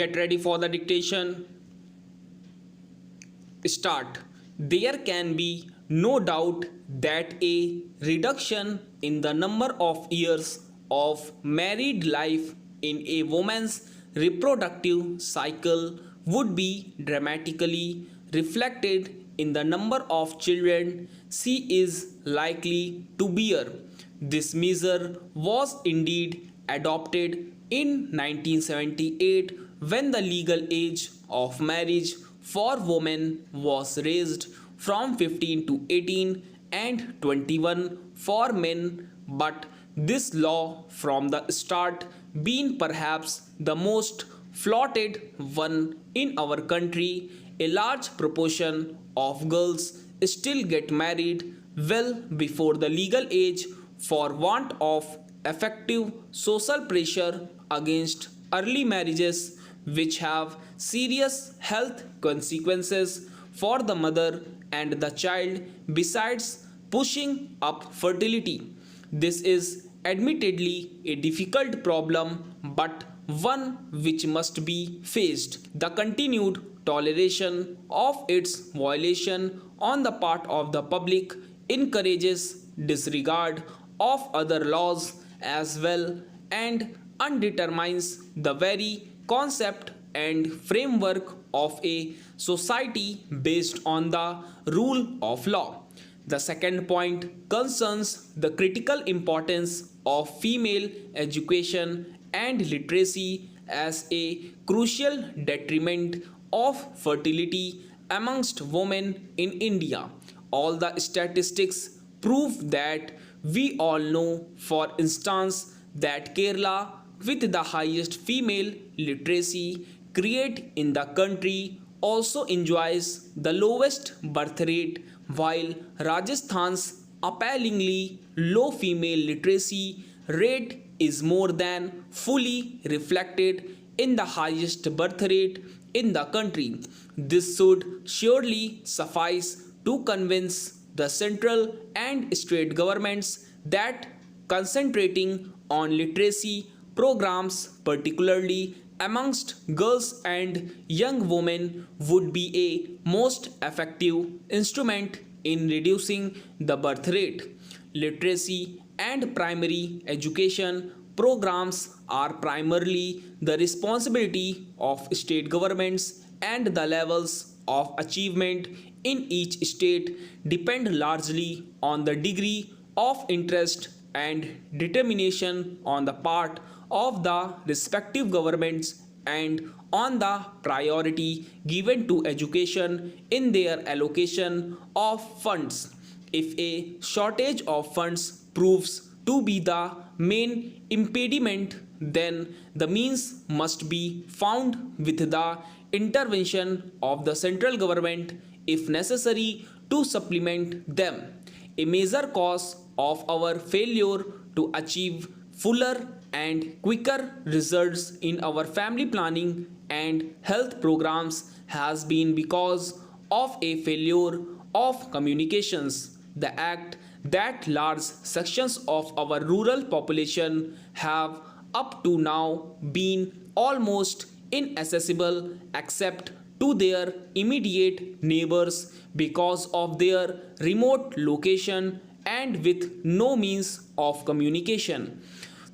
Get ready for the dictation. Start. There can be no doubt that a reduction in the number of years of married life in a woman's reproductive cycle would be dramatically reflected in the number of children she is likely to bear. This measure was indeed adopted in 1978 when the legal age of marriage for women was raised from 15 to 18 and 21 for men, but this law from the start being perhaps the most flaunted one in our country. A large proportion of girls still get married well before the legal age for want of effective social pressure against early marriages, which have serious health consequences for the mother and the child besides pushing up fertility. This is admittedly a difficult problem, but one which must be faced. The continued toleration of its violation on the part of the public encourages disregard of other laws as well and undermines the very concept and framework of a society based on the rule of law. The second point concerns the critical importance of female education and literacy as a crucial detriment of fertility amongst women in India. All the statistics prove that. We all know, for instance, that Kerala, with the highest female literacy rate in the country, also enjoys the lowest birth rate, while Rajasthan's appallingly low female literacy rate is more than fully reflected in the highest birth rate in the country. This should surely suffice to convince the central and state governments that concentrating on literacy programs, particularly amongst girls and young women, would be a most effective instrument in reducing the birth rate. Literacy and primary education programs are primarily the responsibility of state governments, and the levels of achievement in each state depend largely on the degree of interest and determination on the part of the respective governments and on the priority given to education in their allocation of funds. If a shortage of funds proves to be the main impediment, then the means must be found with the intervention of the central government if necessary to supplement them. A major cause of our failure to achieve fuller and quicker results in our family planning and health programs has been because of a failure of communications. The act that large sections of our rural population have up to now been almost inaccessible except to their immediate neighbors because of their remote location and with no means of communication.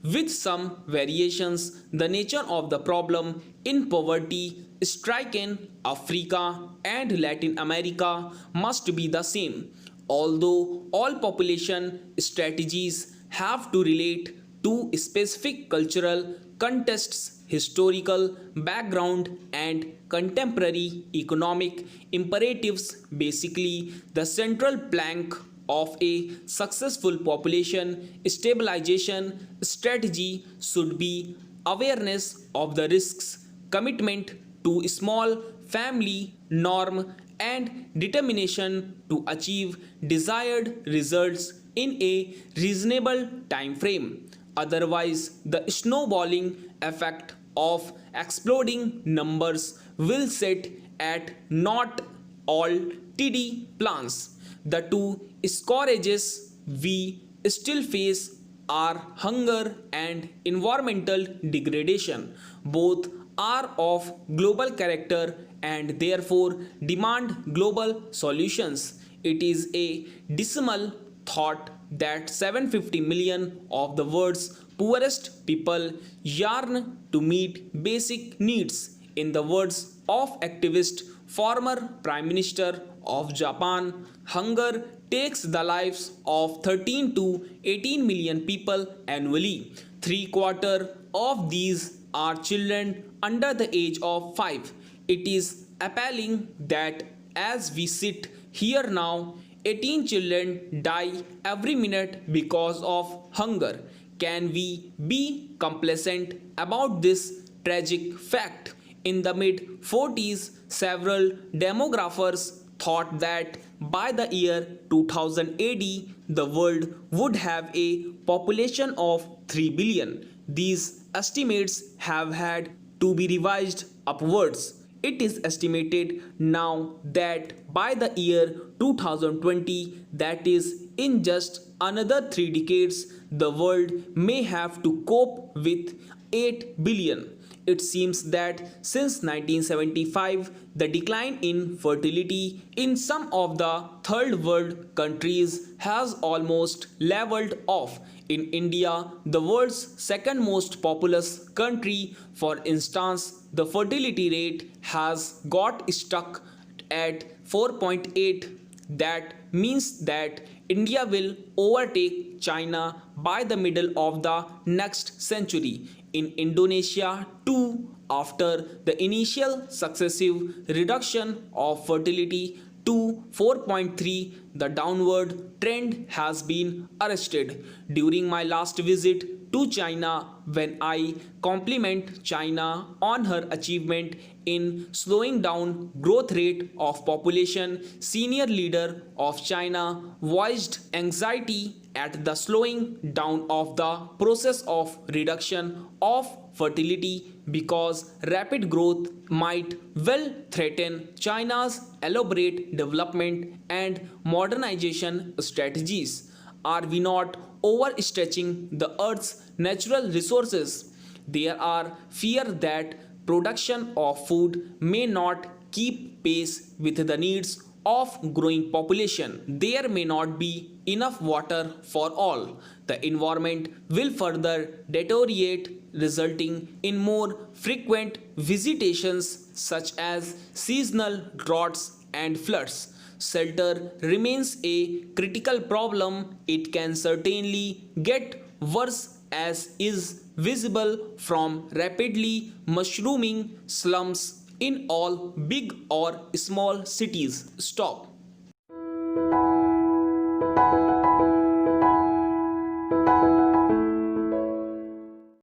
With some variations, the nature of the problem in poverty stricken Africa and Latin America must be the same. Although all population strategies have to relate to specific cultural contexts, historical background, and contemporary economic imperatives, basically, the central plank of a successful population stabilization strategy should be awareness of the risks, commitment to small family norm, and determination to achieve desired results in a reasonable time frame. Otherwise, the snowballing effect of exploding numbers will set at naught all TD plans. The two scourges we still face are hunger and environmental degradation. Both are of global character and therefore demand global solutions. It is a dismal thought that 750 million of the world's poorest people yearn to meet basic needs. In the words of activist former Prime Minister of Japan, hunger takes the lives of 13 to 18 million people annually. Three quarters of these are children under the age of 5. It is appalling that as we sit here now, 18 children die every minute because of hunger. Can we be complacent about this tragic fact? In the mid 40s, several demographers thought that by the year 2000 AD, the world would have a population of 3 billion. These estimates have had to be revised upwards. It is estimated now that by the year 2020, that is in just another 3 decades, the world may have to cope with 8 billion. It seems that since 1975, the decline in fertility in some of the third world countries has almost leveled off. In India, the world's second most populous country, for instance, the fertility rate has got stuck at 4.8. That means that India will overtake China by the middle of the next century. In Indonesia too, after the initial successive reduction of fertility to 4.3, the downward trend has been arrested. During my last visit to China, when I compliment China on her achievement in slowing down growth rate of population, senior leader of China voiced anxiety at the slowing down of the process of reduction of fertility because rapid growth might well threaten China's elaborate development and modernization strategies. Are we not overstretching the Earth's natural resources? There are fear that production of food may not keep pace with the needs of growing population. There may not be enough water for all. The environment will further deteriorate, resulting in more frequent visitations such as seasonal droughts and floods. Shelter remains a critical problem. It can certainly get worse, as is visible from rapidly mushrooming slums in all big or small cities. Stop.